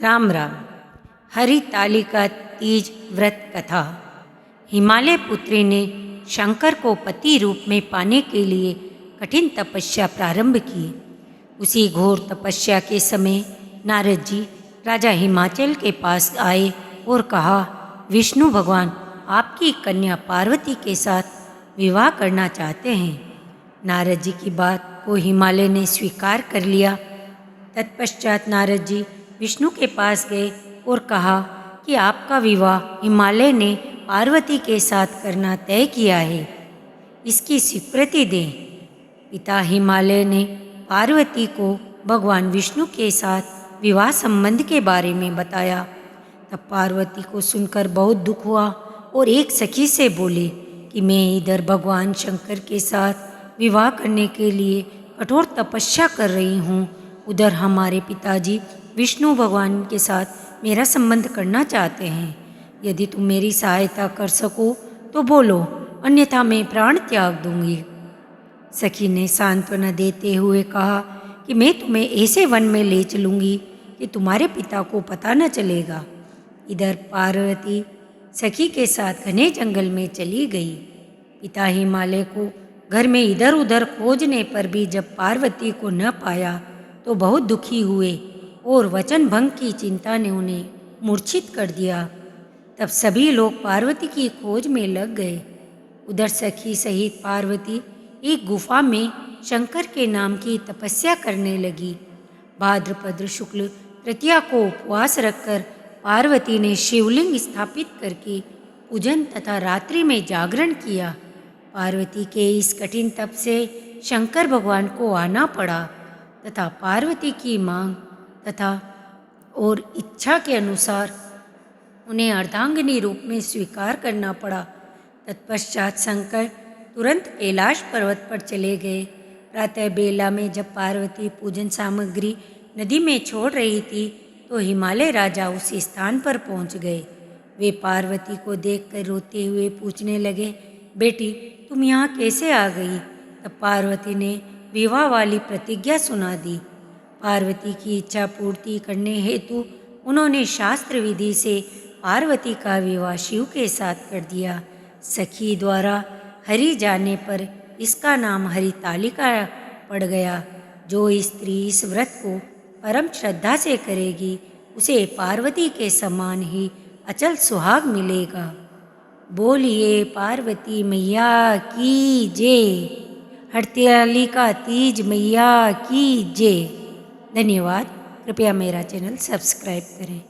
राम राम। हरितालिका तीज व्रत कथा। हिमालय पुत्री ने शंकर को पति रूप में पाने के लिए कठिन तपस्या प्रारंभ की। उसी घोर तपस्या के समय नारद जी राजा हिमाचल के पास आए और कहा, विष्णु भगवान आपकी कन्या पार्वती के साथ विवाह करना चाहते हैं। नारद जी की बात को हिमालय ने स्वीकार कर लिया। तत्पश्चात नारद जी विष्णु के पास गए और कहा कि आपका विवाह हिमालय ने पार्वती के साथ करना तय किया है, इसकी स्वीकृति दें। पिता हिमालय ने पार्वती को भगवान विष्णु के साथ विवाह संबंध के बारे में बताया। तब पार्वती को सुनकर बहुत दुख हुआ और एक सखी से बोली कि मैं इधर भगवान शंकर के साथ विवाह करने के लिए कठोर तपस्या कर रही हूँ, उधर हमारे पिताजी विष्णु भगवान के साथ मेरा संबंध करना चाहते हैं। यदि तुम मेरी सहायता कर सको तो बोलो, अन्यथा मैं प्राण त्याग दूंगी। सखी ने सांत्वना देते हुए कहा कि मैं तुम्हें ऐसे वन में ले चलूँगी कि तुम्हारे पिता को पता न चलेगा। इधर पार्वती सखी के साथ घने जंगल में चली गई। पिता हिमालय को घर में इधर उधर खोजने पर भी जब पार्वती को न पाया तो बहुत दुखी हुए और वचन भंग की चिंता ने उन्हें मूर्छित कर दिया। तब सभी लोग पार्वती की खोज में लग गए। उधर सखी सहित पार्वती एक गुफा में शंकर के नाम की तपस्या करने लगी। भाद्रपद शुक्ल तृतीया को उपवास रखकर पार्वती ने शिवलिंग स्थापित करके पूजन तथा रात्रि में जागरण किया। पार्वती के इस कठिन तप से शंकर भगवान को आना पड़ा तथा पार्वती की मांग तथा और इच्छा के अनुसार उन्हें अर्धांगिनी रूप में स्वीकार करना पड़ा। तत्पश्चात शंकर तुरंत कैलाश पर्वत पर चले गए। प्रातः बेला में जब पार्वती पूजन सामग्री नदी में छोड़ रही थी तो हिमालय राजा उस स्थान पर पहुंच गए। वे पार्वती को देखकर रोते हुए पूछने लगे, बेटी तुम यहाँ कैसे आ गई? तब पार्वती ने विवाह वाली प्रतिज्ञा सुना दी। पार्वती की इच्छा पूर्ति करने हेतु उन्होंने शास्त्र विधि से पार्वती का विवाह शिव के साथ कर दिया। सखी द्वारा हरि जाने पर इसका नाम हरितालिका पड़ गया। जो स्त्री इस व्रत को परम श्रद्धा से करेगी उसे पार्वती के समान ही अचल सुहाग मिलेगा। बोलिए पार्वती मैया की जय। हरितालिका तीज मैया की जय। धन्यवाद। कृपया मेरा चैनल सब्सक्राइब करें।